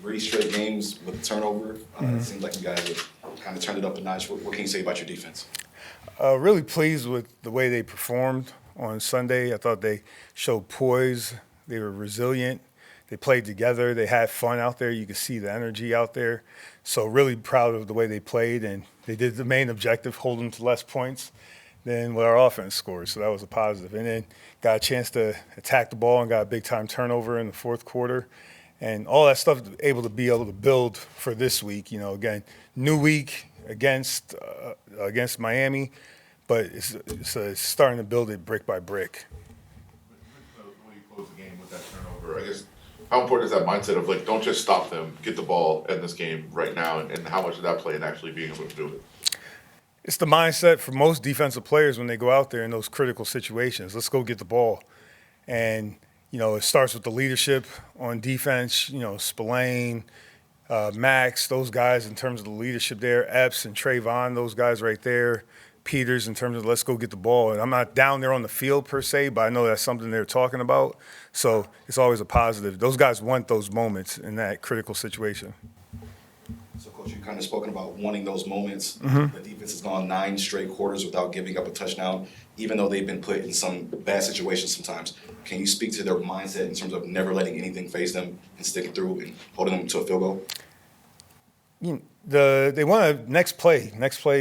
3 straight games with a turnover. It seems like you guys have kind of turned it up a notch. What can you say about your defense? Really pleased with the way they performed on Sunday. I thought they showed poise. They were resilient. They played together. They had fun out there. You could see the energy out there. So really proud of the way they played, and they did the main objective, hold them to less points than what our offense scored. So that was a positive. And then got a chance to attack the ball and got a big-time turnover in the fourth quarter. And all that stuff able to build for this week. You know, again, new week against Miami, but it's starting to build it brick by brick. The way you close the game with that turnover, I guess, how important is that mindset of, like, don't just stop them, get the ball in this game right now, and how much does that play in actually being able to do it? It's the mindset for most defensive players when they go out there in those critical situations. Let's go get the ball. And, you know, it starts with the leadership on defense, you know, Spillane, Max, those guys in terms of the leadership there, Epps and Trayvon, those guys right there, Peters in terms of let's go get the ball. And I'm not down there on the field per se, but I know that's something they're talking about. So it's always a positive. Those guys want those moments in that critical situation. So, Coach, you kind of spoken about wanting those moments. The defense has gone 9 straight quarters without giving up a touchdown, even though they've been put in some bad situations sometimes. Can you speak to their mindset in terms of never letting anything phase them and sticking through and holding them to a field goal? They want a next play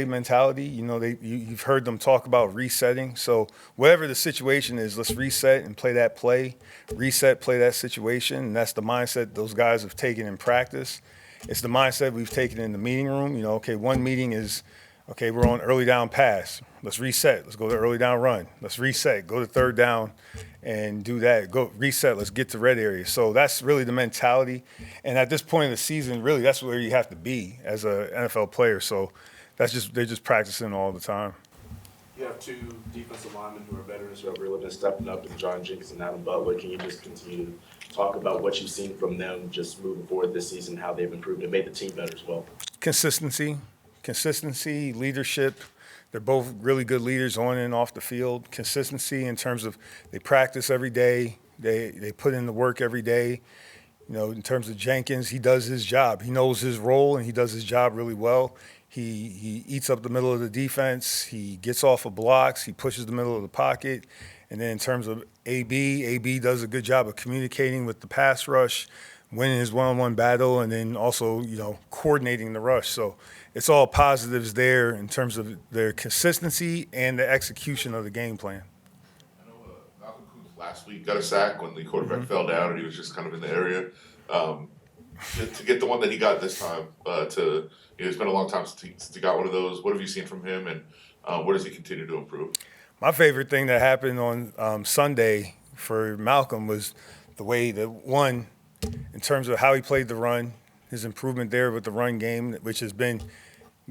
mentality. You know, you've heard them talk about resetting. So whatever the situation is, let's reset and play that play. Reset, play that situation, and that's the mindset those guys have taken in practice. It's the mindset we've taken in the meeting room. You know, okay, one meeting is, okay, we're on early down pass. Let's reset. Let's go to early down run. Let's reset. Go to third down and do that. Go reset. Let's get to red area. So that's really the mentality. And at this point in the season, really, that's where you have to be as an NFL player. So they're just practicing all the time. You have 2 defensive linemen who are veterans who have really been stepping up, in John Jenkins and Adam Butler. Can you just continue to talk about what you've seen from them just moving forward this season, how they've improved and made the team better as well? Consistency, leadership. They're both really good leaders on and off the field. Consistency in terms of they practice every day. They put in the work every day. You know, in terms of Jenkins, he does his job. He knows his role, and he does his job really well. He eats up the middle of the defense. He gets off of blocks. He pushes the middle of the pocket. And then in terms of AB does a good job of communicating with the pass rush, winning his one-on-one battle, and then also, you know, coordinating the rush. So it's all positives there in terms of their consistency and the execution of the game plan. I know Malcolm Kuntz last week got a sack when the quarterback fell down and he was just kind of in the area. To get the one that he got this time, it's been a long time since he got one of those. What have you seen from him, and where does he continue to improve? My favorite thing that happened on Sunday for Malcolm was the way that, one, in terms of how he played the run, his improvement there with the run game, which has been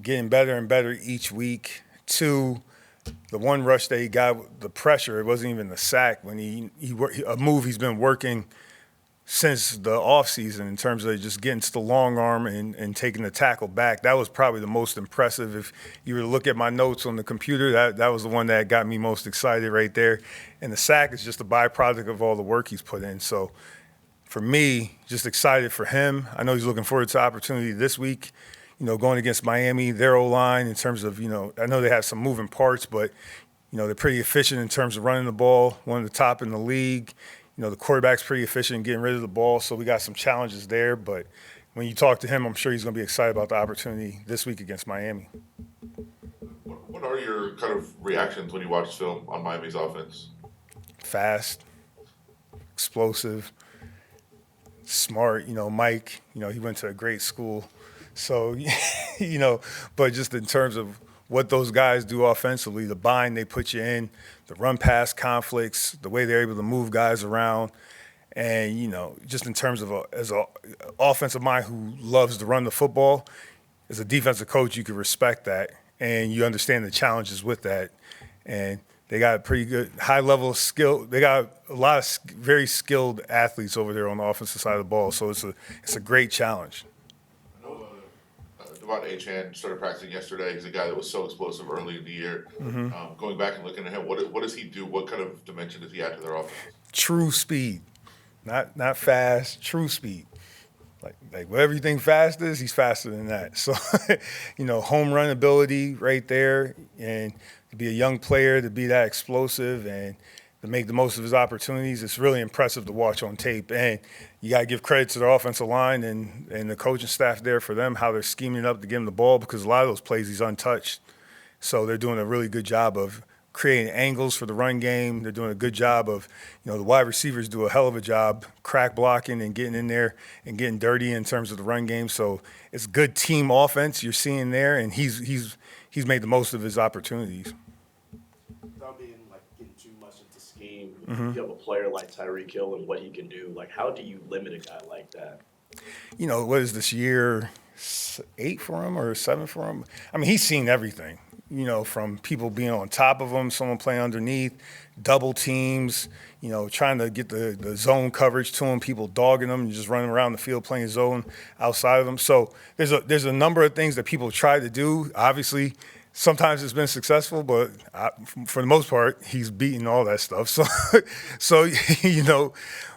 getting better and better each week. 2, the one rush that he got, the pressure, it wasn't even the sack, when a move he's been working since the offseason in terms of just getting to the long arm and taking the tackle back. That was probably the most impressive. If you were to look at my notes on the computer, that was the one that got me most excited right there. And the sack is just a byproduct of all the work he's put in. So for me, just excited for him. I know he's looking forward to the opportunity this week, you know, going against Miami, their O-line in terms of, you know, I know they have some moving parts, but, you know, they're pretty efficient in terms of running the ball, one of the top in the league. You know, the quarterback's pretty efficient in getting rid of the ball, so we got some challenges there. But when you talk to him, I'm sure he's going to be excited about the opportunity this week against Miami. What are your kind of reactions when you watch film on Miami's offense? Fast, explosive, smart. You know, Mike, you know, he went to a great school. So, you know, but just in terms of what those guys do offensively, the bind they put you in, the run-pass conflicts, the way they're able to move guys around, and, you know, just in terms of as an offensive mind who loves to run the football, as a defensive coach, you can respect that, and you understand the challenges with that. And they got a pretty good high level of skill. They got a lot of very skilled athletes over there on the offensive side of the ball, so it's a great challenge. Devon Achane started practicing yesterday. He's a guy that was so explosive early in the year. Going back and looking at him, what does he do? What kind of dimension does he add to their offense? True speed, not fast. True speed. Like whatever you think fast is, he's faster than that. So, home run ability right there, and to be a young player, to be that explosive and to make the most of his opportunities, it's really impressive to watch on tape. And you got to give credit to the offensive line and the coaching staff there for them, how they're scheming up to get him the ball, because a lot of those plays he's untouched. So they're doing a really good job of creating angles for the run game. They're doing a good job of, the wide receivers do a hell of a job crack blocking and getting in there and getting dirty in terms of the run game. So it's good team offense you're seeing there, and he's made the most of his opportunities. Without being getting too much into scheme, you have a player like Tyreek Hill and what he can do. How do you limit a guy like that? What is this year, 8 for him or 7 for him? I mean, he's seen everything. From people being on top of him, someone playing underneath, double teams, trying to get the zone coverage to him, people dogging him, just running around the field playing zone outside of them. So there's a number of things that people try to do. Obviously, sometimes it's been successful, but for the most part, he's beaten all that stuff. So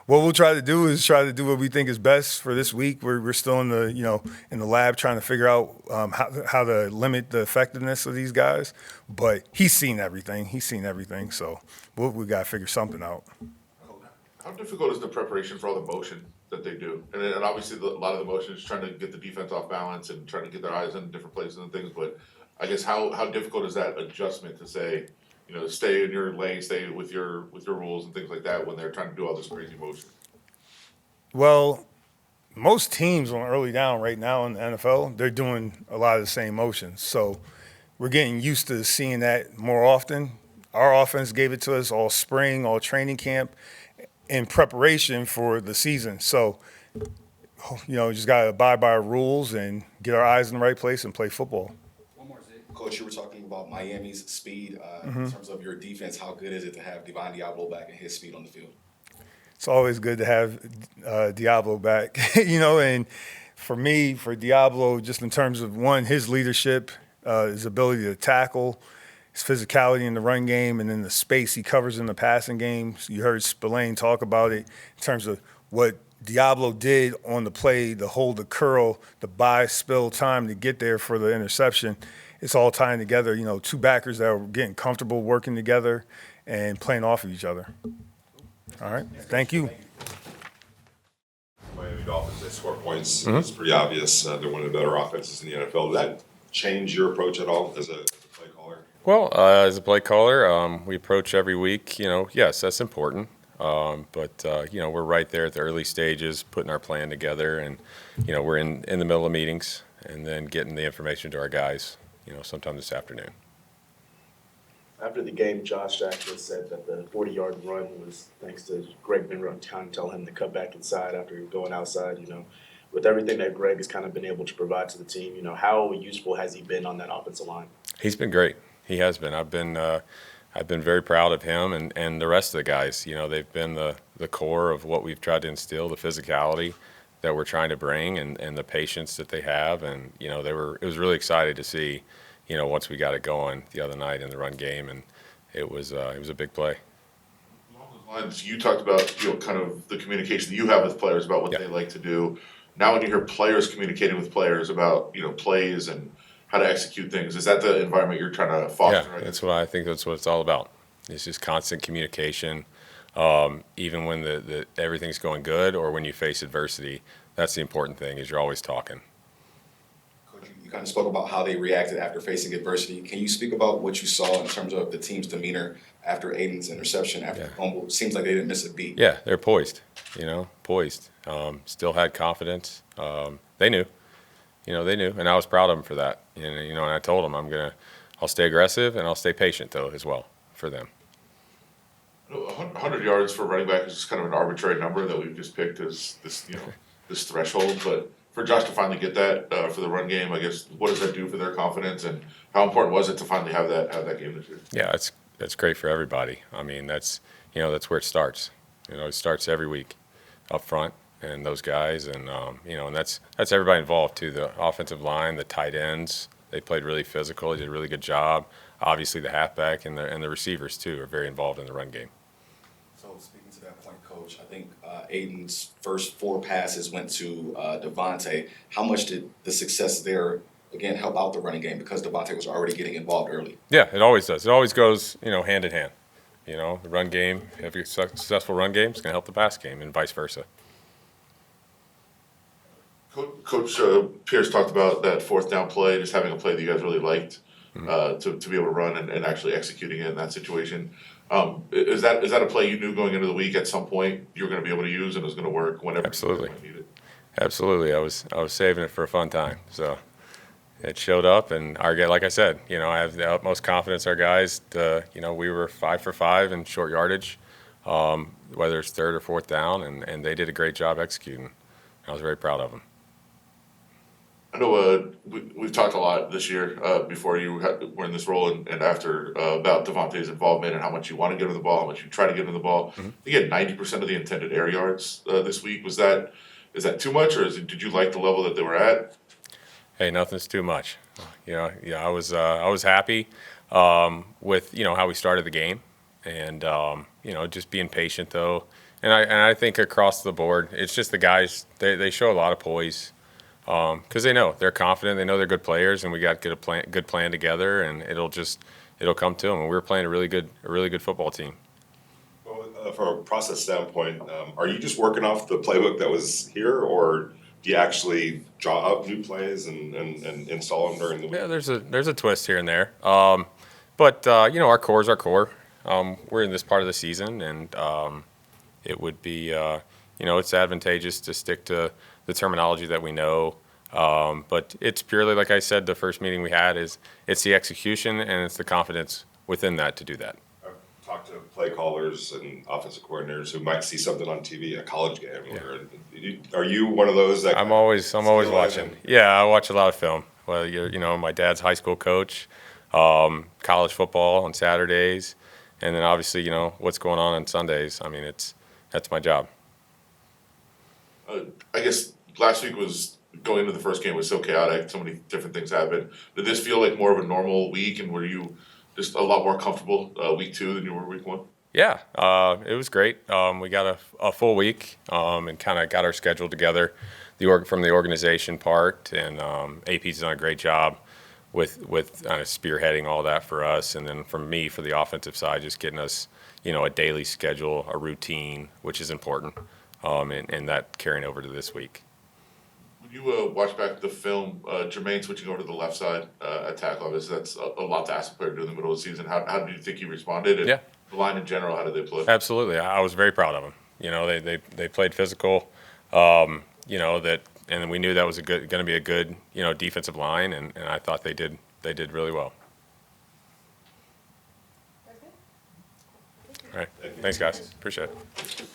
what we'll try to do is try to do what we think is best for this week. We're still in the lab trying to figure out how to limit the effectiveness of these guys. But he's seen everything. So we got to figure something out. How difficult is the preparation for all the motion that they do? And obviously, a lot of the motion is trying to get the defense off balance and trying to get their eyes in different places and things. But I guess how difficult is that adjustment to say, stay in your lane, stay with your rules and things like that when they're trying to do all this crazy motion? Well, most teams on early down right now in the NFL, they're doing a lot of the same motions. So we're getting used to seeing that more often. Our offense gave it to us all spring, all training camp, in preparation for the season. So, just got to abide by our rules and get our eyes in the right place and play football. Coach, you were talking about Miami's speed. In terms of your defense, how good is it to have Divine Diablo back and his speed on the field? It's always good to have Diablo back, and for me, for Diablo, just in terms of, one, his leadership, his ability to tackle, his physicality in the run game, and then the space he covers in the passing game. You heard Spillane talk about it in terms of what Diablo did on the play, to hold the curl, the buy, spill time to get there for the interception. It's all tying together, two backers that are getting comfortable working together and playing off of each other. All right. Thank you. Miami Dolphins, they score points. It's pretty obvious they're one of the better offenses in the NFL. Does that change your approach at all as a play caller? Well, as a play caller, we approach every week. Yes, that's important. But we're right there at the early stages, putting our plan together, and we're in the middle of meetings and then getting the information to our guys. Sometime this afternoon. After the game, Josh Jackson said that the 40-yard run was thanks to Greg Benron telling him to cut back inside after going outside. With everything that Greg has kind of been able to provide to the team, how useful has he been on that offensive line? He's been great. He has been. I've been very proud of him and the rest of the guys. They've been the core of what we've tried to instill, the physicality that we're trying to bring and the patience that they have. And, it was really exciting to see, once we got it going the other night in the run game, and it was a big play. Along those lines, you talked about, kind of the communication that you have with players about what they like to do. Now when you hear players communicating with players about, plays and how to execute things, is that the environment you're trying to foster? Yeah, that's what I think that's what it's all about. It's just constant communication. Even when the everything's going good or when you face adversity, that's the important thing, is you're always talking. Coach, you kind of spoke about how they reacted after facing adversity. Can you speak about what you saw in terms of the team's demeanor after Aiden's interception, after the fumble? It seems like they didn't miss a beat. Yeah, they're poised, poised. Still had confidence. They knew, and I was proud of them for that. And I told them I'll stay aggressive and I'll stay patient, though, as well, for them. 100 yards for running back is just kind of an arbitrary number that we've just picked as this threshold. But for Josh to finally get that for the run game, I guess, what does that do for their confidence, and how important was it to finally have that game this year? Yeah, that's great for everybody. I mean, that's where it starts. It starts every week up front, and those guys, and and that's everybody involved too. The offensive line, the tight ends, they played really physical. They did a really good job. Obviously, the halfback and the receivers too are very involved in the run game. So speaking to that point, Coach, I think Aiden's first 4 passes went to Devontae. How much did the success there, again, help out the running game because Devontae was already getting involved early? Yeah, it always does. It always goes, hand in hand. The run game, if you're a successful run game, it's going to help the pass game and vice versa. Coach Pierce talked about that fourth down play, just having a play that you guys really liked to be able to run and actually executing it in that situation. Is that a play you knew going into the week at some point you were going to be able to use and it was going to work whenever Absolutely. you might need it? Absolutely. I was saving it for a fun time. So it showed up, and like I said, I have the utmost confidence our guys. We were 5 for 5 in short yardage, whether it's third or fourth down, and they did a great job executing. I was very proud of them. I know we've talked a lot this year before you were in this role and after about Devontae's involvement and how much you want to give him the ball, how much you try to give him the ball. Mm-hmm. You get 90% of the intended air yards this week. Is that too much, or did you like the level that they were at? Hey, nothing's too much. I was happy with how we started the game, and just being patient though. And I think across the board, it's just the guys. They show a lot of poise. Because they know they're confident, they know they're good players, and we got good plan together, and it'll come to them. And we were playing a really good football team. Well, from a process standpoint, are you just working off the playbook that was here, or do you actually draw up new plays and install them during the week? Yeah, there's a twist here and there, but our core is our core. We're in this part of the season, and it would be it's advantageous to stick to the terminology that we know. But it's purely, like I said, the first meeting we had it's the execution and it's the confidence within that to do that. I've talked to play callers and offensive coordinators who might see something on TV, a college game. Are you one of those that I'm always watching. And, Yeah, I watch a lot of film. Well, my dad's high school coach, college football on Saturdays, and then obviously what's going on Sundays. I mean, that's my job. I guess last week was going into the first game was so chaotic. So many different things happened. Did this feel like more of a normal week, and were you just a lot more comfortable week 2 than you were week 1? Yeah, it was great. We got a full week and kind of got our schedule together, from the organization part, and AP's done a great job with kind of spearheading all that for us, and then from me for the offensive side, just getting us a daily schedule, a routine, which is important. And that carrying over to this week. When you watch back the film, Jermaine switching over to the left side at tackle, obviously that's a lot to ask a player to do in the middle of the seaon. How did you think he responded? And Yeah. The line in general, how did they play? Absolutely. I was very proud of them. They played physical, and we knew that was going to be a good, defensive line, and I thought they did really well. All right. Thanks, guys. Appreciate it.